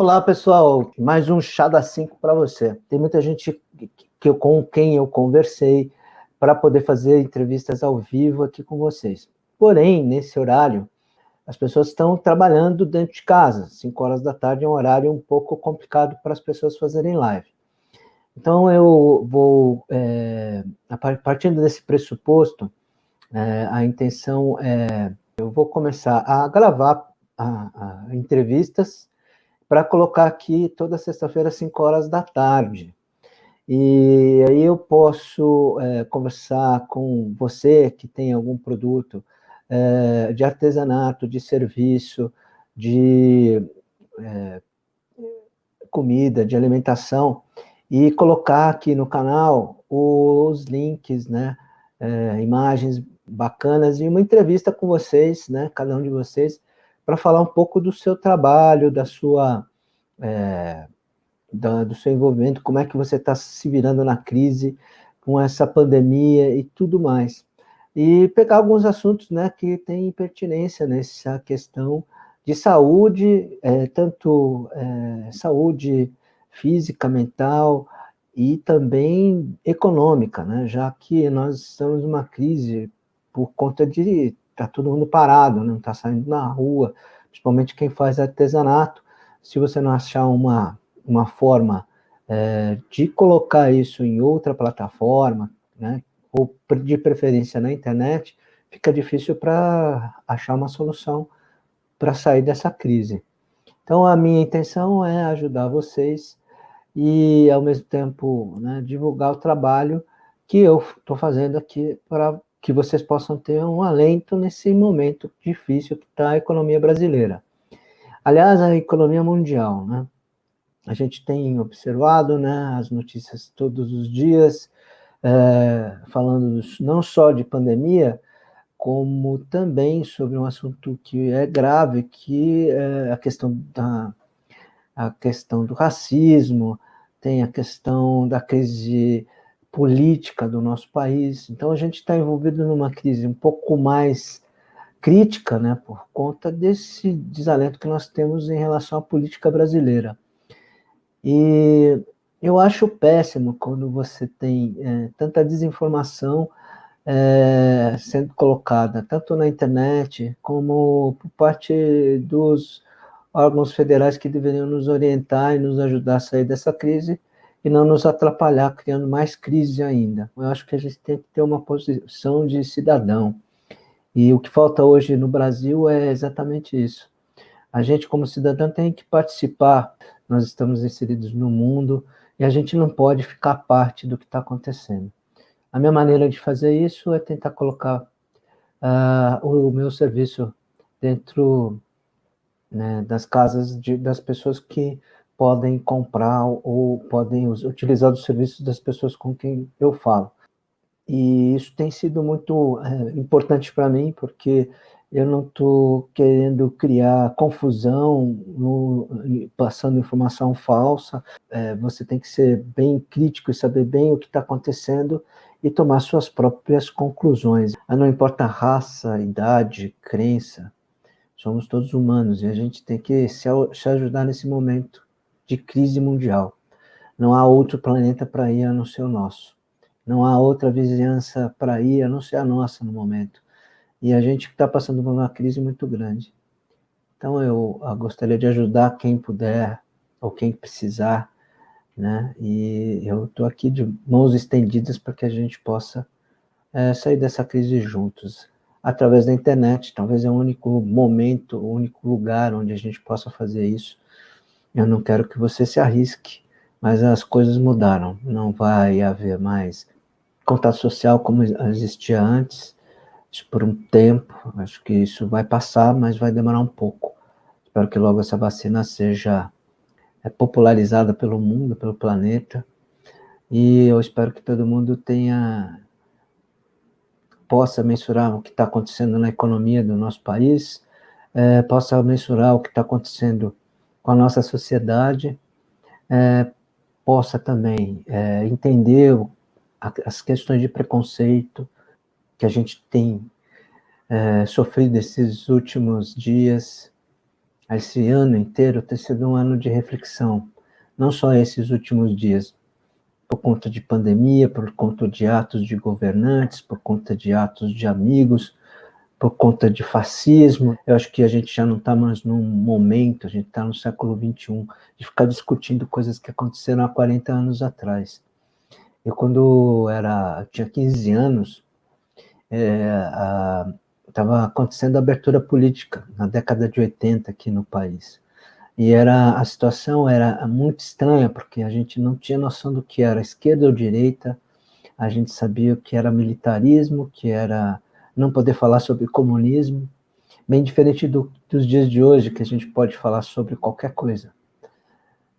Olá, pessoal. Mais um Chá das 5 para você. Tem muita gente com quem eu conversei para poder fazer entrevistas ao vivo aqui com vocês. Porém, nesse horário, as pessoas estão trabalhando dentro de casa. 5 horas da tarde é um horário um pouco complicado para as pessoas fazerem live. Então, eu vou, partindo desse pressuposto, a intenção é, eu vou começar a gravar entrevistas para colocar aqui toda sexta-feira, às 5 horas da tarde. E aí eu posso conversar com você que tem algum produto de artesanato, de serviço, de comida, de alimentação, e colocar aqui no canal os links, né, imagens bacanas e uma entrevista com vocês, né, cada um de vocês, para falar um pouco do seu trabalho, da sua do seu envolvimento, como é que você está se virando na crise com essa pandemia e tudo mais. E pegar alguns assuntos, né, que têm pertinência nessa questão de saúde, tanto saúde física, mental e também econômica, né, já que nós estamos numa crise por conta de tá todo mundo parado, não está saindo na rua, principalmente quem faz artesanato. Se você não achar uma forma de colocar isso em outra plataforma, né, ou de preferência na internet, fica difícil para achar uma solução para sair dessa crise. Então, a minha intenção é ajudar vocês e, ao mesmo tempo, né, divulgar o trabalho que eu estou fazendo aqui para que vocês possam ter um alento nesse momento difícil que está a economia brasileira. Aliás, a economia mundial, né? A gente tem observado, né, as notícias todos os dias, falando não só de pandemia, como também sobre um assunto que é grave, que é a questão do racismo, tem a questão da crise política do nosso país. Então, a gente está envolvido numa crise um pouco mais crítica, né, por conta desse desalento que nós temos em relação à política brasileira. E eu acho péssimo quando você tem tanta desinformação sendo colocada, tanto na internet como por parte dos órgãos federais que deveriam nos orientar e nos ajudar a sair dessa crise e não nos atrapalhar, criando mais crise ainda. Eu acho que a gente tem que ter uma posição de cidadão. E o que falta hoje no Brasil é exatamente isso. A gente, como cidadão, tem que participar. Nós estamos inseridos no mundo e a gente não pode ficar parte do que está acontecendo. A minha maneira de fazer isso é tentar colocar o meu serviço dentro, né, das casas das pessoas que podem comprar ou podem utilizar os serviços das pessoas com quem eu falo. E isso tem sido muito importante para mim, porque eu não estou querendo criar confusão, passando informação falsa. Você tem que ser bem crítico e saber bem o que está acontecendo e tomar suas próprias conclusões. Não importa a raça, idade, crença, somos todos humanos e a gente tem que se ajudar nesse momento de crise mundial. Não há outro planeta para ir a não ser o nosso. Não há outra vizinhança para ir a não ser a nossa no momento. E a gente está passando por uma crise muito grande. Então eu gostaria de ajudar quem puder ou quem precisar, né? E eu estou aqui de mãos estendidas para que a gente possa sair dessa crise juntos. Através da internet, talvez é o único momento, o único lugar onde a gente possa fazer isso. Eu não quero que você se arrisque, mas as coisas mudaram. Não vai haver mais contato social como existia antes, isso por um tempo. Acho que isso vai passar, mas vai demorar um pouco. Espero que logo essa vacina seja popularizada pelo mundo, pelo planeta, e eu espero que todo mundo possa mensurar o que está acontecendo na economia do nosso país, possa mensurar o que está acontecendo com a nossa sociedade, possa também entender as questões de preconceito que a gente tem sofrido esses últimos dias, esse ano inteiro ter sido um ano de reflexão, não só esses últimos dias, por conta de pandemia, por conta de atos de governantes, por conta de atos de amigos, por conta de fascismo. Eu acho que a gente já não está mais num momento, a gente está no século XXI, de ficar discutindo coisas que aconteceram há 40 anos atrás. Eu, quando tinha 15 anos, estava acontecendo a abertura política, na década de 80 aqui no país. E a situação era muito estranha, porque a gente não tinha noção do que era esquerda ou direita, a gente sabia o que era militarismo, que era não poder falar sobre comunismo, bem diferente dos dias de hoje, que a gente pode falar sobre qualquer coisa.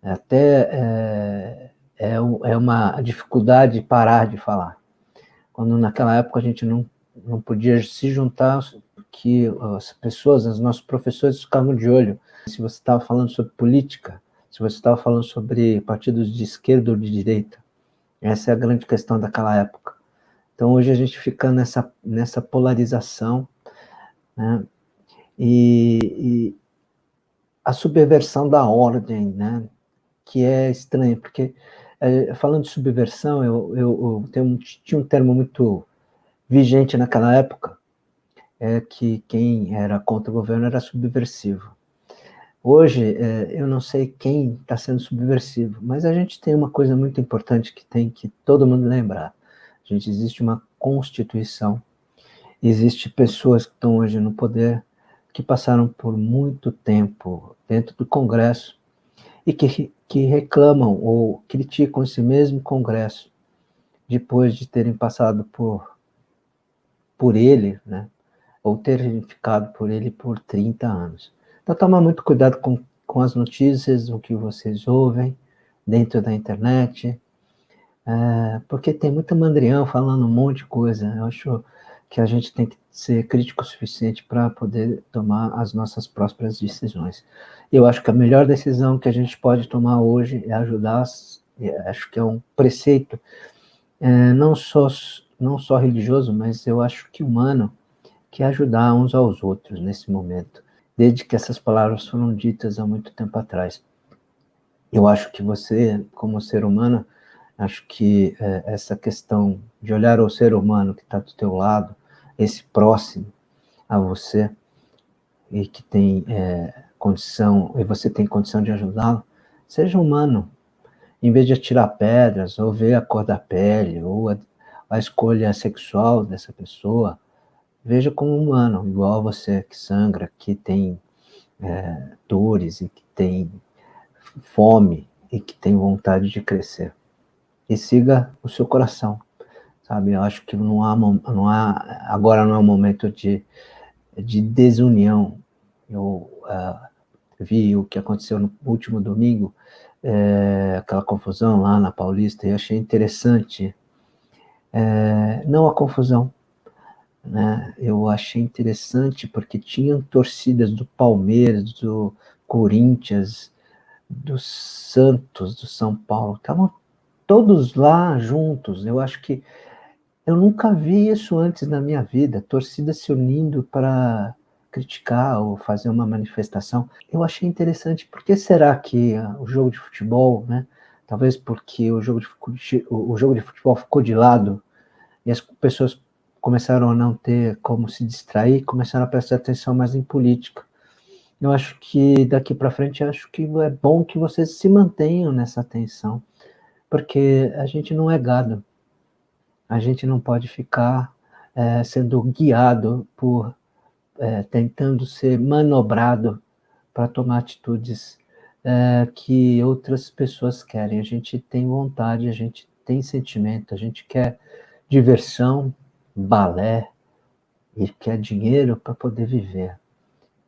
Até é uma dificuldade parar de falar. Quando naquela época a gente não podia se juntar, que as pessoas, os nossos professores ficavam de olho. Se você estava falando sobre política, se você estava falando sobre partidos de esquerda ou de direita. Essa é a grande questão daquela época. Então hoje a gente fica nessa polarização, né? E a subversão da ordem, né? Que é estranho, porque falando de subversão, eu tinha um termo muito vigente naquela época, que quem era contra o governo era subversivo. Hoje, eu não sei quem está sendo subversivo, mas a gente tem uma coisa muito importante que tem que todo mundo lembrar. Existe uma Constituição, existe pessoas que estão hoje no poder, que passaram por muito tempo dentro do Congresso e que reclamam ou criticam esse mesmo Congresso depois de terem passado por ele, né? Ou terem ficado por ele por 30 anos. Então, tomar muito cuidado com as notícias, o que vocês ouvem dentro da internet, porque tem muito mandrião falando um monte de coisa. Eu acho que a gente tem que ser crítico o suficiente para poder tomar as nossas próprias decisões. Eu acho que a melhor decisão que a gente pode tomar hoje é ajudar, acho que é um preceito, não só religioso, mas eu acho que humano, que é ajudar uns aos outros nesse momento, desde que essas palavras foram ditas há muito tempo atrás. Eu acho que você, como ser humano, acho que essa questão de olhar o ser humano que está do teu lado, esse próximo a você, e que tem condição, e você tem condição de ajudá-lo, seja humano, em vez de atirar pedras, ou ver a cor da pele, ou a escolha sexual dessa pessoa, veja como humano, igual a você, que sangra, que tem dores, e que tem fome, e que tem vontade de crescer. E siga o seu coração, sabe? Eu acho que agora não é um momento de desunião. Eu vi o que aconteceu no último domingo, aquela confusão lá na Paulista, e achei interessante, não a confusão, né? Eu achei interessante porque tinham torcidas do Palmeiras, do Corinthians, do Santos, do São Paulo, estavam todos lá juntos. Eu acho que eu nunca vi isso antes na minha vida, torcida se unindo para criticar ou fazer uma manifestação. Eu achei interessante, por que será que o jogo de futebol, né? Talvez porque o jogo de futebol ficou de lado e as pessoas começaram a não ter como se distrair, começaram a prestar atenção mais em política. Eu acho que daqui para frente, acho que é bom que vocês se mantenham nessa atenção, porque a gente não é gado, a gente não pode ficar sendo guiado tentando ser manobrado para tomar atitudes que outras pessoas querem. A gente tem vontade, a gente tem sentimento, a gente quer diversão, balé, e quer dinheiro para poder viver.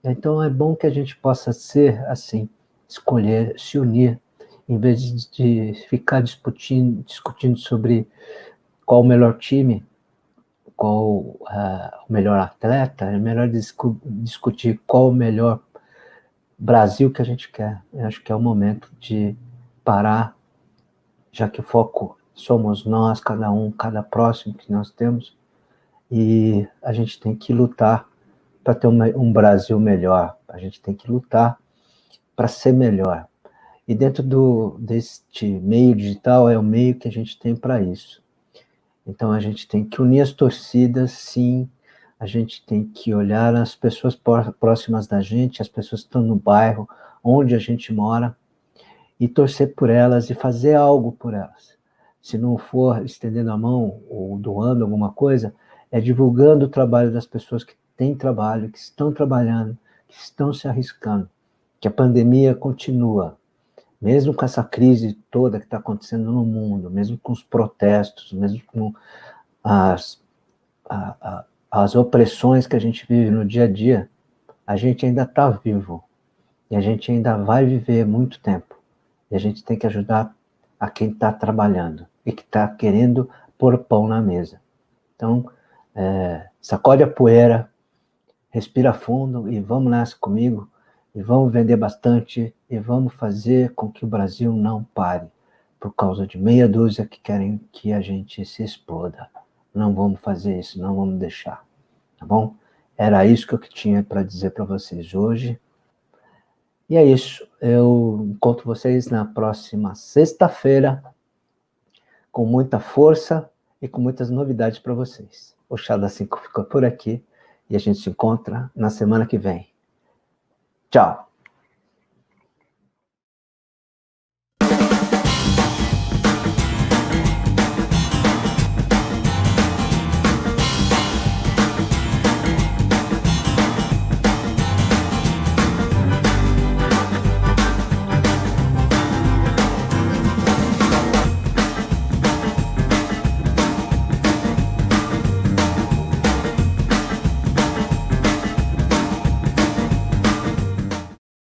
Então é bom que a gente possa ser assim, escolher, se unir, em vez de ficar discutindo sobre qual o melhor time, qual o melhor atleta. É melhor discutir qual o melhor Brasil que a gente quer. Eu acho que é o momento de parar, já que o foco somos nós, cada um, cada próximo que nós temos, e a gente tem que lutar para ter um Brasil melhor. A gente tem que lutar para ser melhor. E dentro deste meio digital é o meio que a gente tem para isso. Então a gente tem que unir as torcidas, sim, a gente tem que olhar as pessoas próximas da gente, as pessoas que estão no bairro, onde a gente mora, e torcer por elas e fazer algo por elas. Se não for estendendo a mão ou doando alguma coisa, é divulgando o trabalho das pessoas que têm trabalho, que estão trabalhando, que estão se arriscando, que a pandemia continua. Mesmo com essa crise toda que está acontecendo no mundo, mesmo com os protestos, mesmo com as opressões que a gente vive no dia a dia, a gente ainda está vivo. E a gente ainda vai viver muito tempo. E a gente tem que ajudar a quem está trabalhando e que está querendo pôr pão na mesa. Então, sacode a poeira, respira fundo e vamos nessa comigo, e vamos vender bastante, e vamos fazer com que o Brasil não pare, por causa de meia dúzia que querem que a gente se exploda. Não vamos fazer isso, não vamos deixar, tá bom? Era isso que eu tinha para dizer para vocês hoje. E é isso, eu encontro vocês na próxima sexta-feira, com muita força e com muitas novidades para vocês. O Chá das 5 ficou por aqui, e a gente se encontra na semana que vem. Tchau!